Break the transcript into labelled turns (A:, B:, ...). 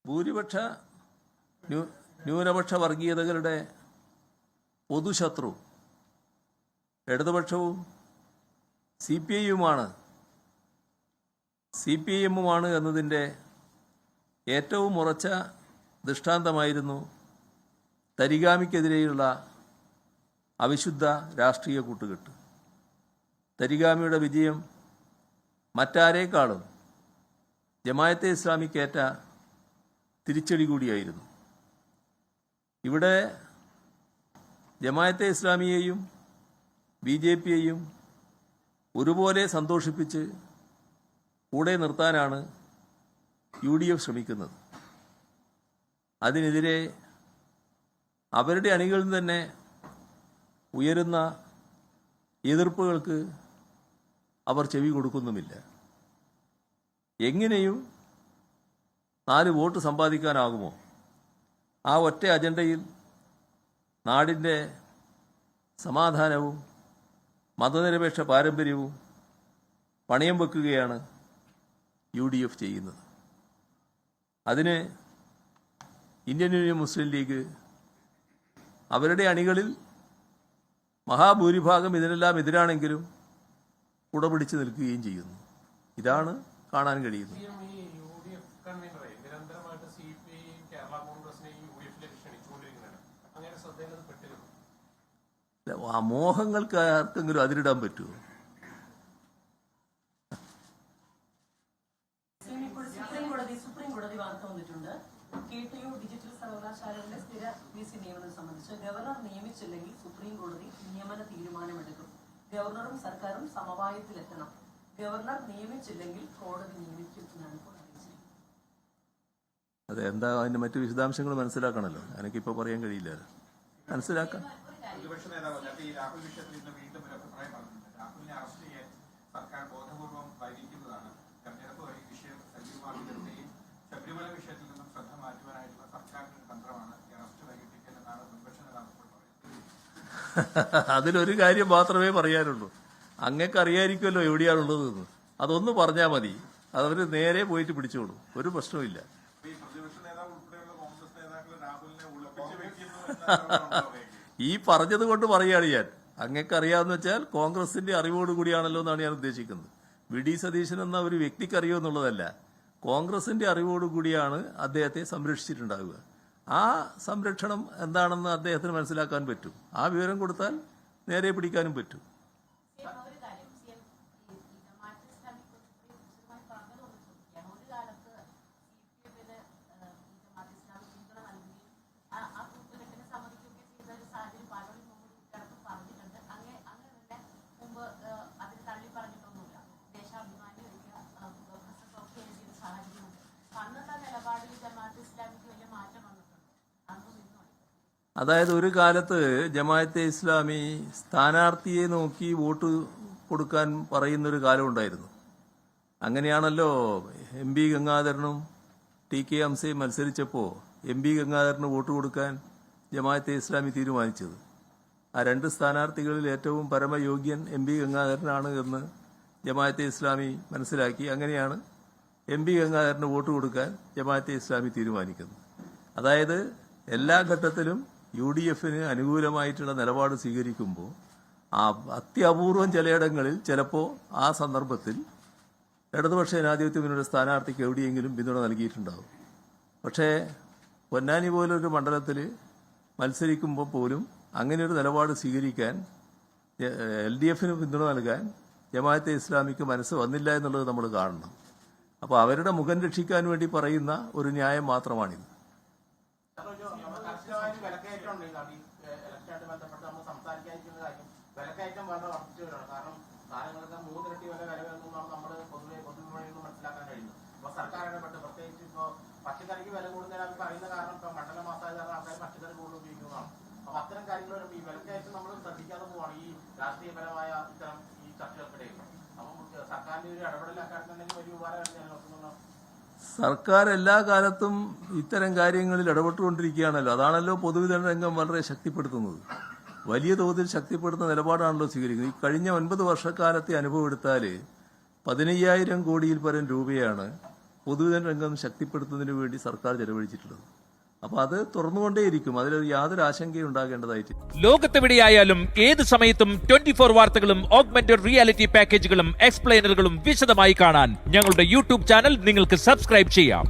A: ഭൂരിപക്ഷ ന്യൂനപക്ഷ വർഗീയതകളുടെ പൊതുശത്രു ഇടതുപക്ഷവും സി പി ഐ എമ്മുമാണ് എന്നതിൻ്റെ ഏറ്റവും ഉറച്ച ദൃഷ്ടാന്തമായിരുന്നു തരിഗാമിക്കെതിരെയുള്ള അവിശുദ്ധ രാഷ്ട്രീയ കൂട്ടുകെട്ട്. തരിഗാമിയുടെ വിജയം മറ്റാരേക്കാളും ജമായത്തെ ഇസ്ലാമിക്കേറ്റ തിരിച്ചടി കൂടിയായിരുന്നു. ഇവിടെ ജമായത്തെ ഇസ്ലാമിയെയും BJPയെയും ഒരുപോലെ സന്തോഷിപ്പിച്ച് കൂടെ നിർത്താനാണ് UDF ശ്രമിക്കുന്നത്. അതിനെതിരെ അവരുടെ അണികളിൽ തന്നെ ഉയരുന്ന എതിർപ്പുകൾക്ക് അവർ ചെവി കൊടുക്കുന്നുമില്ല. എങ്ങനെയും 4 വോട്ട് സമ്പാദിക്കാനാകുമോ? ആ ഒറ്റ അജണ്ടയിൽ നാടിൻ്റെ സമാധാനവും മതനിരപേക്ഷ പാരമ്പര്യവും പണയം വെക്കുകയാണ് UDF ചെയ്യുന്നത്. അതിന് ഇന്ത്യൻ യൂണിയൻ മുസ്ലിം ലീഗ് അവരുടെ അണികളിൽ മഹാഭൂരിഭാഗം ഇതിനെല്ലാം എതിരാണെങ്കിലും കുടപിടിച്ച് നിൽക്കുകയും ചെയ്യുന്നു. ഇതാണ് കാണാൻ കഴിയുന്നത്. ആ മോഹങ്ങൾക്ക് ആർക്കെങ്കിലും അതിരിടാൻ പറ്റുമോ?
B: സുപ്രീം കോടതി വാർത്ത വന്നിട്ടുണ്ട്. KTU ഡിജിറ്റൽ സർവകലാശാലയുടെ സ്ഥിര VC നിയമനം സംബന്ധിച്ച് ഗവർണർ നിയമിച്ചില്ലെങ്കിൽ സുപ്രീം കോടതി നിയമന തീരുമാനമെടുക്കും. ഗവർണറും സർക്കാരും സമവായത്തിലെത്തണം. ഗവർണർ നിയമിച്ചില്ലെങ്കിൽ കോടതി നിയമിക്കും എന്നാണ് ഇപ്പോൾ അറിയിച്ചിരിക്കുന്നത്.
A: അതെ, എന്താ അതിന്റെ മറ്റു വിശദാംശങ്ങൾ മനസ്സിലാക്കണമല്ലോ. എനിക്കിപ്പോൾ പറയാൻ കഴിയില്ല. മനസ്സിലാക്കാം.
C: പ്രതിപക്ഷ നേതാവ് രാഹുൽ വിഷയത്തിൽ ഇന്ന് വീണ്ടും ഒരു അഭിപ്രായം പറഞ്ഞിട്ടുണ്ട്. രാഹുലിനെ അറസ്റ്റ് ചെയ്യാൻ സർക്കാർ ബോധപൂർവം വൈകിക്കുന്നതാണ്. തെരഞ്ഞെടുപ്പ് വഴി വിഷയം സജീവമാക്കുകയും ശബരിമല വിഷയത്തിൽ നിന്നും ശ്രദ്ധ മാറ്റുവാനായിട്ടുള്ള സർക്കാരിന്റെ തന്ത്രമാണ് ഈ അറസ്റ്റ് വൈകിപ്പിക്കൽ എന്നാണ് പ്രതിപക്ഷ നേതാവ് പറയുന്നത്.
A: അതിലൊരു കാര്യം മാത്രമേ പറയാനുള്ളൂ. അങ്ങക്ക് അറിയായിരിക്കുമല്ലോ എവിടെയാണുള്ളതെന്ന്. അതൊന്ന് പറഞ്ഞാൽ മതി. അതവർ നേരെ പോയിട്ട് പിടിച്ചോളൂ. ഒരു പ്രശ്നവുമില്ല.
C: പ്രതിപക്ഷ നേതാവ് ഉൾപ്പെടെയുള്ള കോൺഗ്രസ് നേതാക്കൾ രാഹുലിനെ ഒളിപ്പിച്ച് വെക്കുന്നു.
A: ഈ പറഞ്ഞത് കൊണ്ട് പറയുകയാണ് ഞാൻ. അങ്ങക്ക് അറിയാമെന്ന് വെച്ചാൽ കോൺഗ്രസിന്റെ അറിവോടുകൂടിയാണല്ലോ എന്നാണ് ഞാൻ ഉദ്ദേശിക്കുന്നത്. VD സതീശൻ എന്ന ഒരു വ്യക്തിക്ക് അറിയോ എന്നുള്ളതല്ല, കോൺഗ്രസിന്റെ അറിവോടുകൂടിയാണ് അദ്ദേഹത്തെ സംരക്ഷിച്ചിട്ടുണ്ടാവുക. ആ സംരക്ഷണം എന്താണെന്ന് അദ്ദേഹത്തിന് മനസ്സിലാക്കാൻ പറ്റും. ആ വിവരം കൊടുത്താൽ നേരെ പിടിക്കാനും പറ്റും. അതായത് ഒരു കാലത്ത് ജമാഅത്തെ ഇസ്ലാമി സ്ഥാനാർത്ഥിയെ നോക്കി വോട്ട് കൊടുക്കാൻ പറയുന്നൊരു കാലമുണ്ടായിരുന്നു. അങ്ങനെയാണല്ലോ MB ഗംഗാധരനും TK ഹംസയും മത്സരിച്ചപ്പോൾ MB Gangadharan vote കൊടുക്കാൻ ജമാഅത്തെ ഇസ്ലാമി തീരുമാനിച്ചത്. ആ 2 സ്ഥാനാർത്ഥികളിൽ ഏറ്റവും പരമയോഗ്യൻ MB ഗംഗാധരനാണ് എന്ന് ജമാഅത്തെ ഇസ്ലാമി മനസ്സിലാക്കി. അങ്ങനെയാണ് MB ഗംഗാധരന് വോട്ട് കൊടുക്കാൻ ജമാഅത്തെ ഇസ്ലാമി തീരുമാനിക്കുന്നത്. അതായത് എല്ലാ ഘട്ടത്തിലും UDFന് അനുകൂലമായിട്ടുള്ള നിലപാട് സ്വീകരിക്കുമ്പോൾ അത്യപൂർവം ചിലയിടങ്ങളിൽ ചിലപ്പോൾ ആ സന്ദർഭത്തിൽ ഇടതുപക്ഷ ജനാധിപത്യ മുന്നണിയുടെ സ്ഥാനാർത്ഥിക്ക് എവിടെയെങ്കിലും പിന്തുണ നൽകിയിട്ടുണ്ടാവും. പക്ഷേ പൊന്നാനി പോലൊരു മണ്ഡലത്തിൽ മത്സരിക്കുമ്പോൾ പോലും അങ്ങനെയൊരു നിലപാട് സ്വീകരിക്കാൻ LDFന് പിന്തുണ നൽകാൻ ജമാഅത്തെ ഇസ്ലാമിക്ക് മനസ്സ് വന്നില്ല എന്നുള്ളത് നമ്മൾ കാണണം. അപ്പോൾ അവരുടെ മുഖം രക്ഷിക്കാൻ വേണ്ടി പറയുന്ന ഒരു ന്യായം മാത്രമാണിത്.
D: വിലക്കയറ്റം വളരെ വർദ്ധിച്ചു വരികയാണ്. കാരണം സാധനങ്ങൾക്ക് 3 ഇരട്ടി വില വരുമെന്നാണ് നമ്മൾ പൊതുവിപണിയിൽ നിന്ന് മനസ്സിലാക്കാൻ കഴിയുന്നത്. അപ്പൊ സർക്കാർ ഇടപെട്ട് പ്രത്യേകിച്ച് ഇപ്പോൾ പച്ചക്കറിക്ക് വില കൂടുന്നതിന് അവർ പറയുന്ന കാരണം ഇപ്പൊ മണ്ഡല മാസമായ ആൾക്കാർ പച്ചക്കറി കൂടുതൽ ഉപയോഗിക്കുന്നതാണ്. അപ്പൊ അത്തരം കാര്യങ്ങൾ ഈ വിലക്കയറ്റം നമ്മൾ ശ്രദ്ധിക്കാതെ പോവാണ് ഈ രാഷ്ട്രീയപരമായ ഇത്തരം ഈ ചർച്ചകൾക്കിടയിൽ. അപ്പം സർക്കാരിന്റെ ഒരു ഇടപെടൽ അക്കാര്യത്തിലുണ്ടെങ്കിൽ വലിയ ഉപകാരമായിട്ട് നോക്കുന്നു.
A: സർക്കാർ എല്ലാ കാലത്തും ഇത്തരം കാര്യങ്ങളിൽ ഇടപെട്ടുകൊണ്ടിരിക്കുകയാണല്ലോ. അതാണല്ലോ പൊതുവിതരണ രംഗം വളരെ ശക്തിപ്പെടുത്തുന്നത്. വലിയ തോതിൽ ശക്തിപ്പെടുത്തുന്ന നിലപാടാണല്ലോ സ്വീകരിക്കുന്നത്. ഈ കഴിഞ്ഞ 9 വർഷക്കാലത്തെ അനുഭവം എടുത്താൽ 15,000 കോടിയിൽ പരം രൂപയാണ് പൊതുജന രംഗം ശക്തിപ്പെടുത്തുന്നതിന് വേണ്ടി സർക്കാർ ചെലവഴിച്ചിട്ടുള്ളത്. അപ്പോൾ അത് തുറന്നുകൊണ്ടേയിരിക്കും. അതിലൊരു യാതൊരു ആശങ്കയും ഉണ്ടാകേണ്ടതായിട്ട്.
E: ലോകത്തെവിടെയായാലും ഏത് സമയത്തും 24 വാർത്തകളും ഓഗ്മെന്റഡ് റിയാലിറ്റി പാക്കേജുകളും എക്സ്പ്ലെയിനറുകളും വിശദമായി കാണാൻ ഞങ്ങളുടെ യൂട്യൂബ് ചാനൽ നിങ്ങൾക്ക് സബ്സ്ക്രൈബ് ചെയ്യാം.